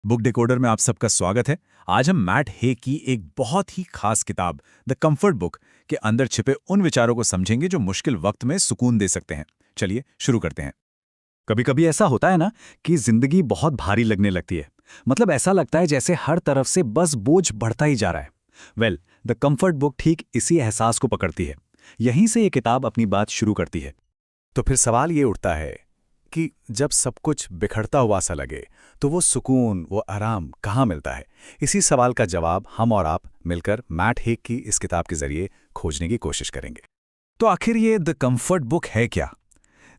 Book decoder में आप सबका स्वागत है। आज हम मैट हे की एक बहुत ही खास किताब द कंफर्ट बुक के अंदर छिपे उन विचारों को समझेंगे जो मुश्किल वक्त में सुकून दे सकते हैं। चलिए शुरू करते हैं। कभी कभी ऐसा होता है ना कि जिंदगी बहुत भारी लगने लगती है। मतलब ऐसा लगता है जैसे हर तरफ से बस बोझ बढ़ता ही जा रहा है। द कंफर्ट बुक ठीक इसी एहसास को पकड़ती है। यहीं से ये किताब अपनी बात शुरू करती है। तो फिर सवाल ये उठता है कि जब सब कुछ बिखरता हुआ सा लगे तो वो सुकून, वो आराम कहाँ मिलता है? इसी सवाल का जवाब हम और आप मिलकर मैट हेग की इस किताब के जरिए खोजने की कोशिश करेंगे। तो आखिर ये द कंफर्ट बुक है क्या?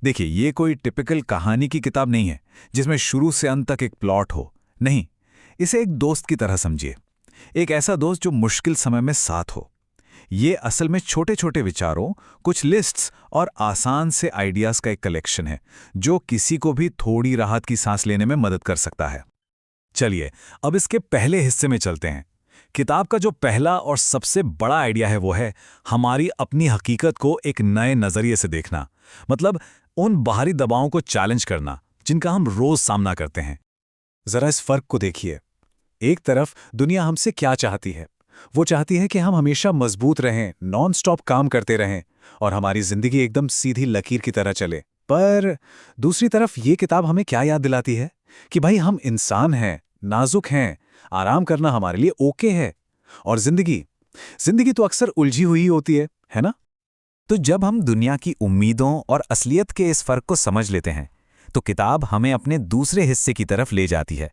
देखिए, ये कोई टिपिकल कहानी की किताब नहीं है जिसमें शुरू से अंत तक एक प्लॉट हो। नहीं, इसे एक दोस्त की तरह समझिए। एक ऐसा दोस्त जो मुश्किल समय में साथ हो। ये असल में छोटे छोटे विचारों, कुछ लिस्ट्स और आसान से आइडियाज का एक कलेक्शन है जो किसी को भी थोड़ी राहत की सांस लेने में मदद कर सकता है। चलिए अब इसके पहले हिस्से में चलते हैं। किताब का जो पहला और सबसे बड़ा आइडिया है वो है हमारी अपनी हकीकत को एक नए नजरिए से देखना। मतलब उन बाहरी दबावों को चैलेंज करना जिनका हम रोज सामना करते हैं। जरा इस फर्क को देखिए। एक तरफ दुनिया हमसे क्या चाहती है? वो चाहती है कि हम हमेशा मजबूत रहें, नॉन स्टॉप काम करते रहें और हमारी जिंदगी एकदम सीधी लकीर की तरह चले। पर दूसरी तरफ ये किताब हमें क्या याद दिलाती है कि भाई हम इंसान हैं, नाजुक हैं, आराम करना हमारे लिए ओके है। और जिंदगी जिंदगी तो अक्सर उलझी हुई होती है ना? तो जब हम दुनिया की उम्मीदों और असलियत के इस फर्क को समझ लेते हैं तो किताब हमें अपने दूसरे हिस्से की तरफ ले जाती है।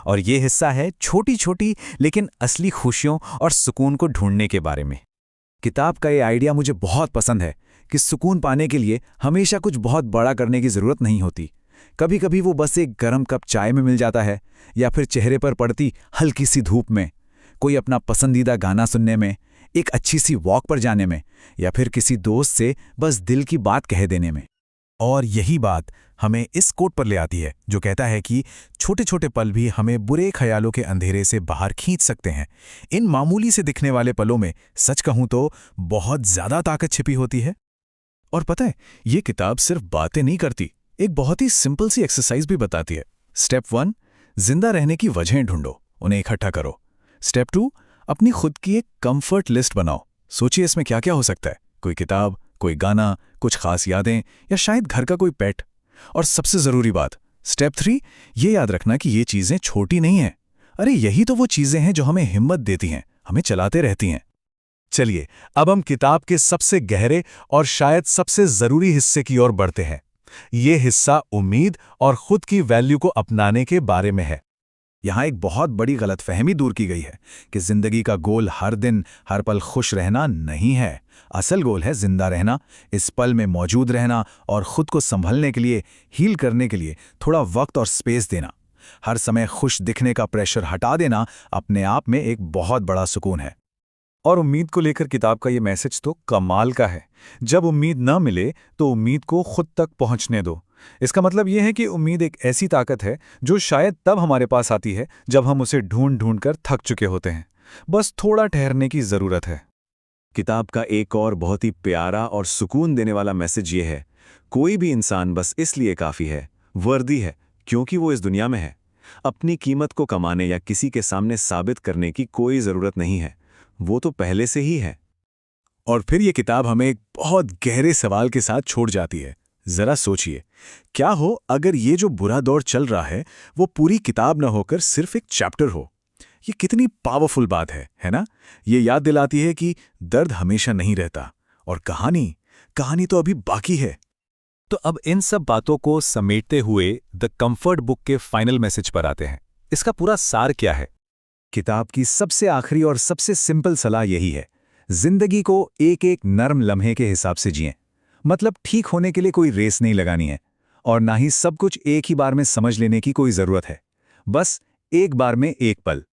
और ये हिस्सा है छोटी छोटी लेकिन असली खुशियों और सुकून को ढूंढने के बारे में। किताब का ये आइडिया मुझे बहुत पसंद है कि सुकून पाने के लिए हमेशा कुछ बहुत बड़ा करने की जरूरत नहीं होती। कभी कभी वो बस एक गर्म कप चाय में मिल जाता है, या फिर चेहरे पर पड़ती हल्की सी धूप में, कोई अपना पसंदीदा गाना सुनने में, एक अच्छी सी वॉक पर जाने में, या फिर किसी दोस्त से बस दिल की बात कह देने में। और यही बात हमें इस कोट पर ले आती है जो कहता है कि छोटे छोटे पल भी हमें बुरे ख्यालों के अंधेरे से बाहर खींच सकते हैं। इन मामूली से दिखने वाले पलों में सच कहूं तो बहुत ज्यादा ताकत छिपी होती है। और पता है, ये किताब सिर्फ बातें नहीं करती, एक बहुत ही सिंपल सी एक्सरसाइज भी बताती है। स्टेप 1, जिंदा रहने की वजहें ढूंढो, उन्हें इकट्ठा करो। स्टेप 2, अपनी खुद की एक कंफर्ट लिस्ट बनाओ। सोचिए इसमें क्या क्या हो सकता है। कोई किताब, कोई गाना, कुछ खास यादें, या शायद घर का कोई पेट। और सबसे जरूरी बात, स्टेप 3, ये याद रखना कि ये चीजें छोटी नहीं हैं। अरे यही तो वो चीजें हैं जो हमें हिम्मत देती हैं, हमें चलाते रहती हैं। चलिए अब हम किताब के सबसे गहरे और शायद सबसे जरूरी हिस्से की ओर बढ़ते हैं। ये हिस्सा उम्मीद और खुद की वैल्यू को अपनाने के बारे में है। यहां एक बहुत बड़ी गलतफहमी दूर की गई है कि जिंदगी का गोल हर दिन हर पल खुश रहना नहीं है। असल गोल है जिंदा रहना, इस पल में मौजूद रहना और खुद को संभलने के लिए, हील करने के लिए थोड़ा वक्त और स्पेस देना। हर समय खुश दिखने का प्रेशर हटा देना अपने आप में एक बहुत बड़ा सुकून है। और उम्मीद को लेकर किताब का ये मैसेज तो कमाल का है। जब उम्मीद न मिले तो उम्मीद को खुद तक पहुंचने दो। इसका मतलब यह है कि उम्मीद एक ऐसी ताकत है जो शायद तब हमारे पास आती है जब हम उसे ढूंढ ढूंढ कर थक चुके होते हैं। बस थोड़ा ठहरने की जरूरत है। किताब का एक और बहुत ही प्यारा और सुकून देने वाला मैसेज ये है, कोई भी इंसान बस इसलिए काफी है, वर्दी है, क्योंकि वो इस दुनिया में है। अपनी कीमत को कमाने या किसी के सामने साबित करने की कोई जरूरत नहीं है, वो तो पहले से ही है। और फिर ये किताब हमें एक बहुत गहरे सवाल के साथ छोड़ जाती है। जरा सोचिए, क्या हो अगर ये जो बुरा दौर चल रहा है वो पूरी किताब न होकर सिर्फ एक चैप्टर हो? ये कितनी पावरफुल बात है ना? ये याद दिलाती है कि दर्द हमेशा नहीं रहता और कहानी तो अभी बाकी है। तो अब इन सब बातों को समेटते हुए द कंफर्ट बुक के फाइनल मैसेज पर आते हैं। इसका पूरा सार क्या है? किताब की सबसे आखिरी और सबसे सिंपल सलाह यही है, जिंदगी को एक एक नर्म लम्हे के हिसाब से जिएं। मतलब ठीक होने के लिए कोई रेस नहीं लगानी है और ना ही सब कुछ एक ही बार में समझ लेने की कोई जरूरत है। बस एक बार में एक पल।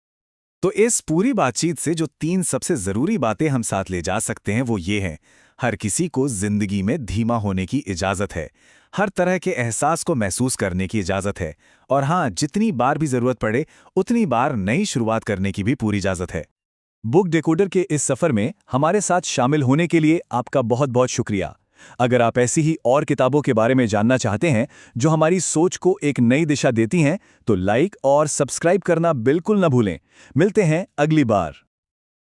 तो इस पूरी बातचीत से जो 3 सबसे जरूरी बातें हम साथ ले जा सकते हैं वो ये हैं, हर किसी को जिंदगी में धीमा होने की इजाजत है, हर तरह के एहसास को महसूस करने की इजाजत है, और हाँ, जितनी बार भी जरूरत पड़े उतनी बार नई शुरुआत करने की भी पूरी इजाजत है। बुक डिकोडर के इस सफर में हमारे साथ शामिल होने के लिए आपका बहुत बहुत शुक्रिया। अगर आप ऐसी ही और किताबों के बारे में जानना चाहते हैं जो हमारी सोच को एक नई दिशा देती हैं, तो लाइक और सब्सक्राइब करना बिल्कुल न भूलें। मिलते हैं अगली बार।